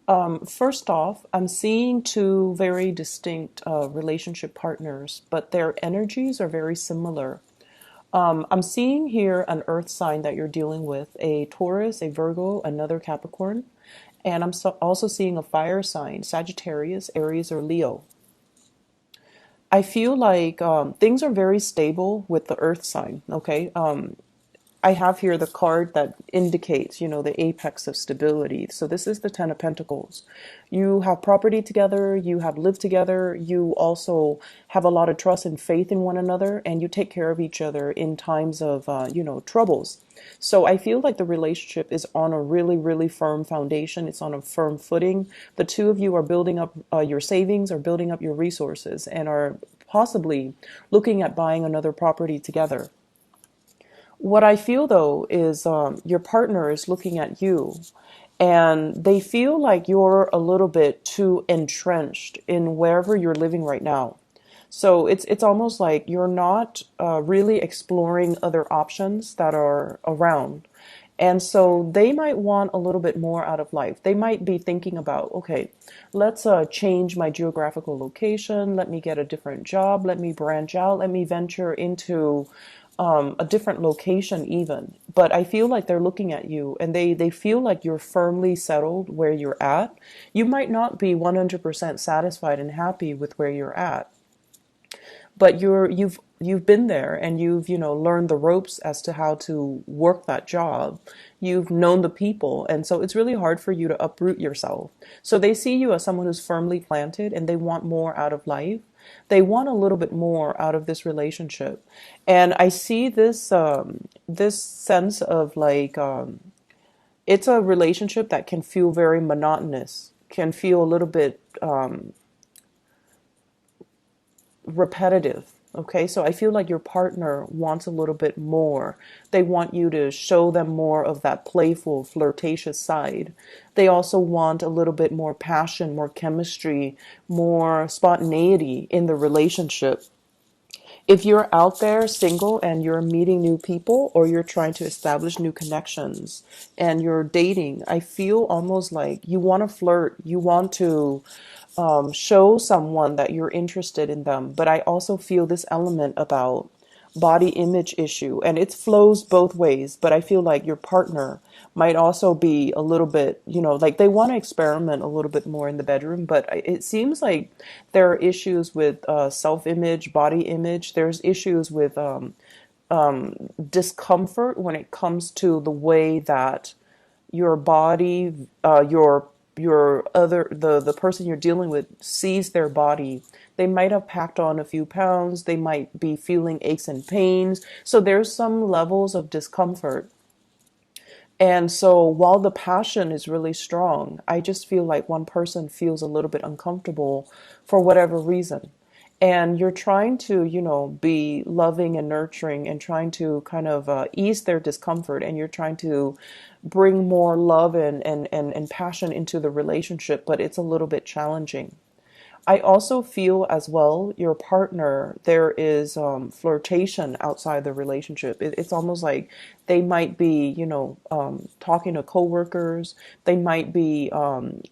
First off, I'm seeing two very distinct relationship partners, but their energies are very similar. I'm seeing here an earth sign that you're dealing with, a Taurus, a Virgo, another Capricorn. And also seeing a fire sign, Sagittarius, Aries, or Leo. I feel like things are very stable with the earth sign, okay? I have here the card that indicates, the apex of stability. So this is the Ten of Pentacles. You have property together, you have lived together, you also have a lot of trust and faith in one another, and you take care of each other in times of, troubles. So I feel like the relationship is on a really, really firm foundation. It's on a firm footing. The two of you are building up your savings, or building up your resources, and are possibly looking at buying another property together. What I feel though is your partner is looking at you and they feel like you're a little bit too entrenched in wherever you're living right now. So it's almost like you're not really exploring other options that are around. And so they might want a little bit more out of life. They might be thinking about, okay, let's change my geographical location. Let me get a different job. Let me branch out. Let me venture into a different location even. But I feel like they're looking at you and they feel like you're firmly settled where you're at. You might not be 100% satisfied and happy with where you're at, but you've been there and you've learned the ropes as to how to work that job. You've known the people, and so it's really hard for you to uproot yourself. So they see you as someone who's firmly planted and they want more out of life. They want a little bit more out of this relationship. And I see this sense of like it's a relationship that can feel very monotonous, can feel a little bit repetitive. Okay, so I feel like your partner wants a little bit more. They want you to show them more of that playful, flirtatious side. They also want a little bit more passion, more chemistry, more spontaneity in the relationship. If you're out there single and you're meeting new people, or you're trying to establish new connections and you're dating, I feel almost like you want to flirt, you want to show someone that you're interested in them. But I also feel this element about body image issue, and it flows both ways. But I feel like your partner might also be a little bit, like they want to experiment a little bit more in the bedroom. But it seems like there are issues with self-image, body image. There's issues with discomfort when it comes to the way that your body, the person you're dealing with sees their body. They might have packed on a few pounds. They might be feeling aches and pains. So there's some levels of discomfort. And so while the passion is really strong, I just feel like one person feels a little bit uncomfortable for whatever reason. And you're trying to, be loving and nurturing and trying to kind of ease their discomfort. And you're trying to bring more love and passion into the relationship, but it's a little bit challenging. I also feel as well, your partner, there is flirtation outside the relationship. It's almost like they might be, talking to coworkers. They might be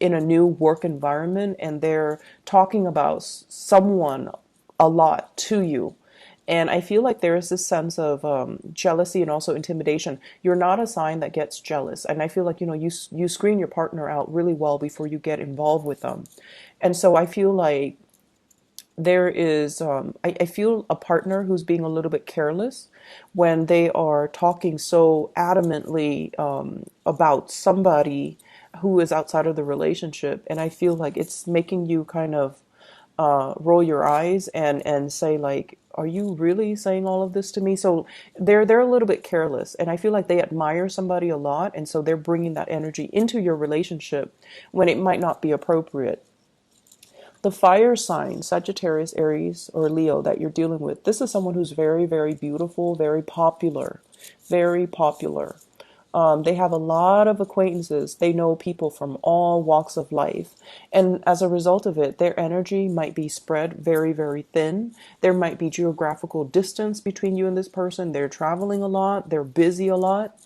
in a new work environment and they're talking about someone a lot to you. And I feel like there is this sense of jealousy and also intimidation. You're not a sign that gets jealous. And I feel like, you screen your partner out really well before you get involved with them. And so I feel like there is, I feel a partner who's being a little bit careless when they are talking so adamantly about somebody who is outside of the relationship. And I feel like it's making you kind of roll your eyes and say like, are you really saying all of this to me? So they're a little bit careless, and I feel like they admire somebody a lot, and so they're bringing that energy into your relationship when it might not be appropriate. The fire sign, Sagittarius, Aries, or Leo that you're dealing with, this is someone who's very, very beautiful, very popular, very popular. They have a lot of acquaintances. They know people from all walks of life. And as a result of it, their energy might be spread very, very thin. There might be geographical distance between you and this person. They're traveling a lot. They're busy a lot.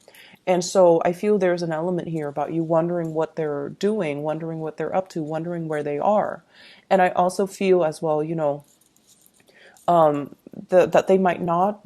And so I feel there's an element here about you wondering what they're doing, wondering what they're up to, wondering where they are. And I also feel as well, that they might not,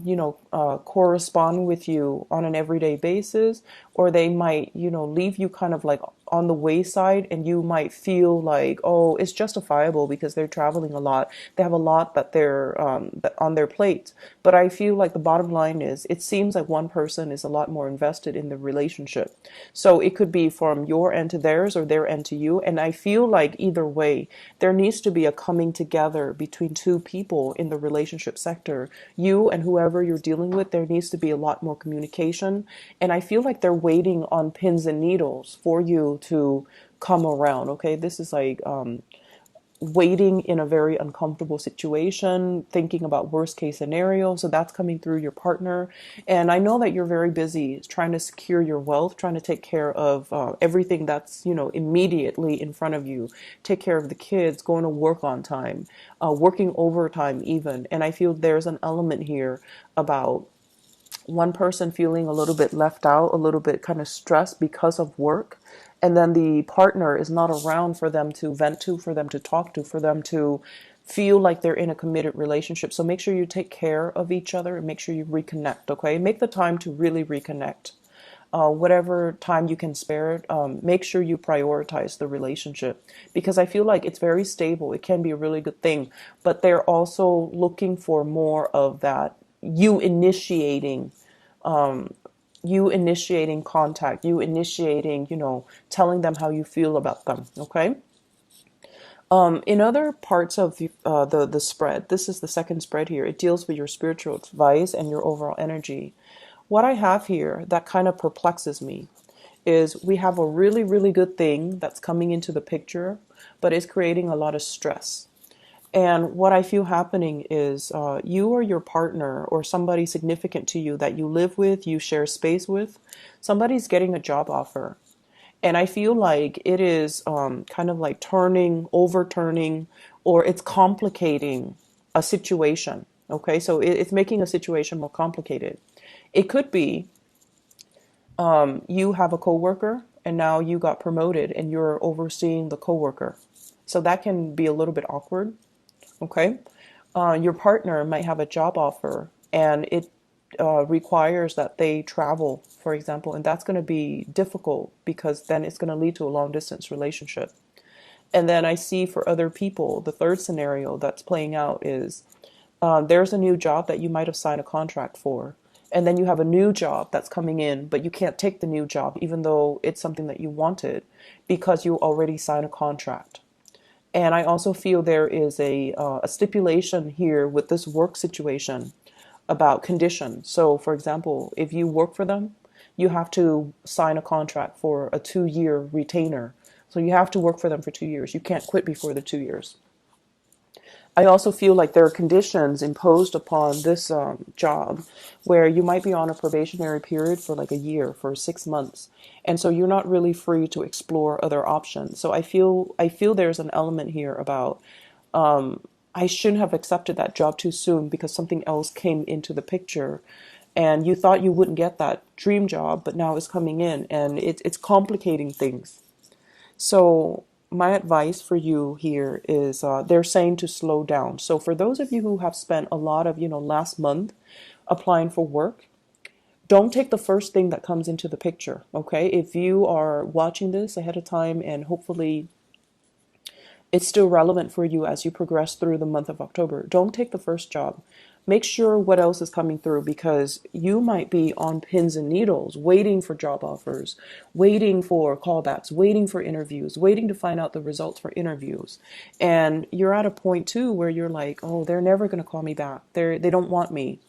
correspond with you on an everyday basis, or they might, leave you kind of like on the wayside, and you might feel like, oh, it's justifiable because they're traveling a lot. They have a lot that they're on their plate. But I feel like the bottom line is, it seems like one person is a lot more invested in the relationship. So it could be from your end to theirs or their end to you. And I feel like either way, there needs to be a coming together between two people in the relationship sector. You and whoever you're dealing with, there needs to be a lot more communication. And I feel like they're waiting on pins and needles for you to come around. Okay, this is like waiting in a very uncomfortable situation, thinking about worst case scenario. So that's coming through your partner. And I know that you're very busy trying to secure your wealth, trying to take care of everything that's, immediately in front of you. Take care of the kids, going to work on time, working overtime even. And I feel there's an element here about one person feeling a little bit left out, a little bit kind of stressed because of work. And then the partner is not around for them to vent to, for them to talk to, for them to feel like they're in a committed relationship. So make sure you take care of each other and make sure you reconnect, okay? Make the time to really reconnect. Whatever time you can spare it, make sure you prioritize the relationship, because I feel like it's very stable. It can be a really good thing, but they're also looking for more of that you initiating contact, you initiating, telling them how you feel about them. Okay. In other parts of the spread, this is the second spread here. It deals with your spiritual advice and your overall energy. What I have here that kind of perplexes me is we have a really, really good thing that's coming into the picture, but it's creating a lot of stress. And what I feel happening is you or your partner or somebody significant to you that you live with, you share space with, somebody's getting a job offer. And I feel like it is kind of like overturning, or it's complicating a situation. Okay, so it's making a situation more complicated. It could be you have a coworker and now you got promoted and you're overseeing the coworker. So that can be a little bit awkward. Okay. Your partner might have a job offer and it requires that they travel, for example, and that's going to be difficult because then it's going to lead to a long distance relationship. And then I see for other people, the third scenario that's playing out is there's a new job that you might have signed a contract for. And then you have a new job that's coming in, but you can't take the new job, even though it's something that you wanted, because you already signed a contract. And I also feel there is a stipulation here with this work situation about conditions. So, for example, if you work for them, you have to sign a contract for a 2-year retainer. So you have to work for them for 2 years. You can't quit before the 2 years. I also feel like there are conditions imposed upon this job where you might be on a probationary period for like a year, for 6 months. And so you're not really free to explore other options. So I feel there's an element here about I shouldn't have accepted that job too soon because something else came into the picture. And you thought you wouldn't get that dream job, but now it's coming in and it's complicating things. So my advice for you here is they're saying to slow down. So for those of you who have spent a lot of, last month applying for work, don't take the first thing that comes into the picture, okay? If you are watching this ahead of time and hopefully it's still relevant for you as you progress through the month of October, don't take the first job. Make sure what else is coming through, because you might be on pins and needles, waiting for job offers, waiting for callbacks, waiting for interviews, waiting to find out the results for interviews. And you're at a point too where you're like, oh, they're never going to call me back. They don't want me.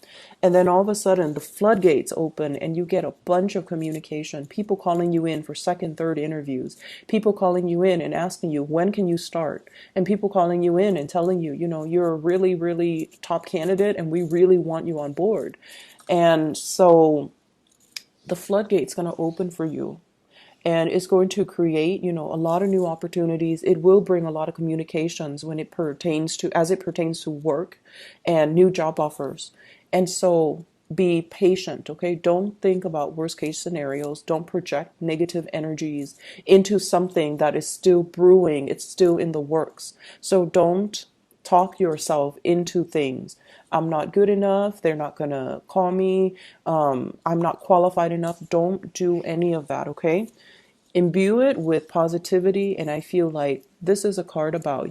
And then all of a sudden the floodgates open and you get a bunch of communication, people calling you in for second, third interviews, people calling you in and asking you, when can you start? And people calling you in and telling you, you're a really, really top candidate and we really want you on board. And so the floodgate's going to open for you. And it's going to create, a lot of new opportunities. It will bring a lot of communications when as it pertains to work and new job offers. And so be patient, okay? Don't think about worst case scenarios. Don't project negative energies into something that is still brewing. It's still in the works. So don't talk yourself into things. I'm not good enough. They're not going to call me. I'm not qualified enough. Don't do any of that, okay? Imbue it with positivity. And I feel like this is a card about,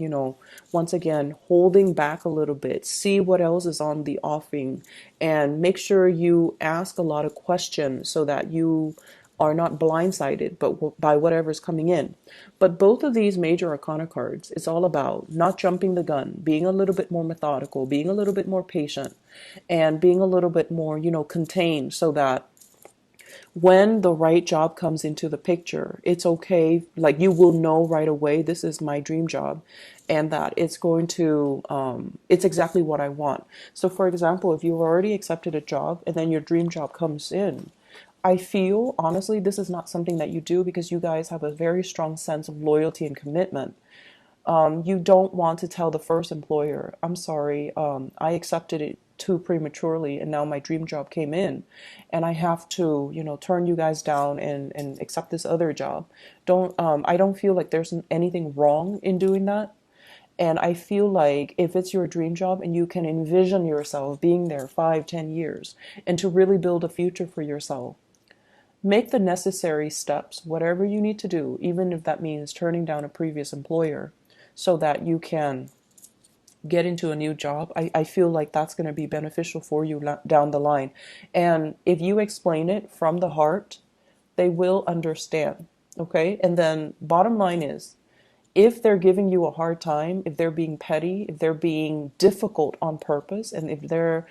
once again, holding back a little bit, see what else is on the offing, and make sure you ask a lot of questions so that you are not blindsided but by whatever's coming in. But both of these major arcana cards, it's all about not jumping the gun, being a little bit more methodical, being a little bit more patient, and being a little bit more, contained, so that when the right job comes into the picture, it's okay. Like, you will know right away, this is my dream job, and that it's going to, it's exactly what I want. So, for example, if you've already accepted a job and then your dream job comes in, I feel, honestly, this is not something that you do because you guys have a very strong sense of loyalty and commitment. You don't want to tell the first employer, I'm sorry, I accepted it too prematurely and now my dream job came in and I have to, turn you guys down and accept this other job. I don't feel like there's anything wrong in doing that. And I feel like if it's your dream job and you can envision yourself being there 5, 10 years and to really build a future for yourself, make the necessary steps, whatever you need to do, even if that means turning down a previous employer, so that you can get into a new job. I feel like that's going to be beneficial for you down the line. And if you explain it from the heart, they will understand. Okay. And then bottom line is, if they're giving you a hard time, if they're being petty, if they're being difficult on purpose, and if they're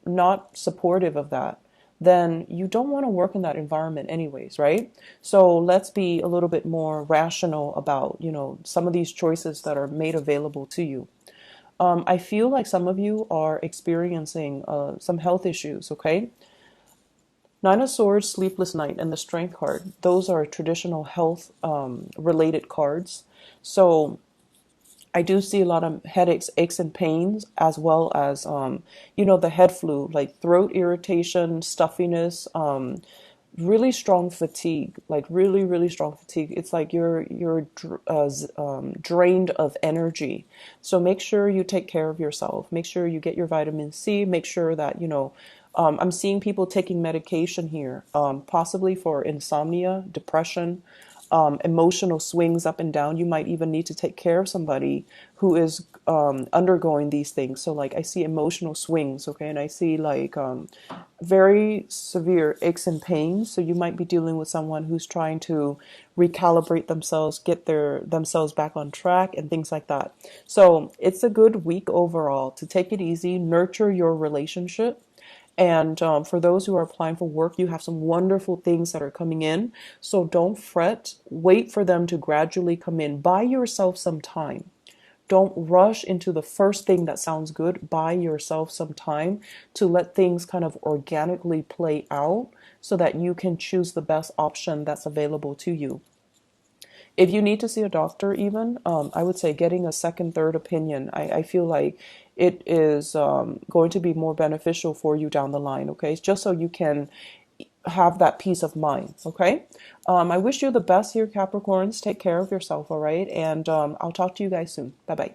not supportive of that, then you don't want to work in that environment anyways, right? So let's be a little bit more rational about, some of these choices that are made available to you. I feel like some of you are experiencing some health issues, okay? Nine of Swords, Sleepless Night, and the Strength card. Those are traditional health related cards. So I do see a lot of headaches, aches, and pains, as well as, the head flu, like throat irritation, stuffiness, really strong fatigue, like really, really strong fatigue. It's like you're drained of energy. So make sure you take care of yourself. Make sure you get your vitamin C. Make sure that, I'm seeing people taking medication here, possibly for insomnia, depression, emotional swings up and down. You might even need to take care of somebody who is undergoing these things. So like I see emotional swings, okay, and I see like very severe aches and pains. So you might be dealing with someone who's trying to recalibrate themselves, get themselves back on track and things like that. So it's a good week overall to take it easy, nurture your relationship. And for those who are applying for work, you have some wonderful things that are coming in. So don't fret. Wait for them to gradually come in. Buy yourself some time. Don't rush into the first thing that sounds good. Buy yourself some time to let things kind of organically play out so that you can choose the best option that's available to you. If you need to see a doctor, even, I would say getting a second, third opinion. I feel like it is going to be more beneficial for you down the line, okay? It's just so you can have that peace of mind, okay? I wish you the best here, Capricorns. Take care of yourself, all right? And I'll talk to you guys soon. Bye-bye.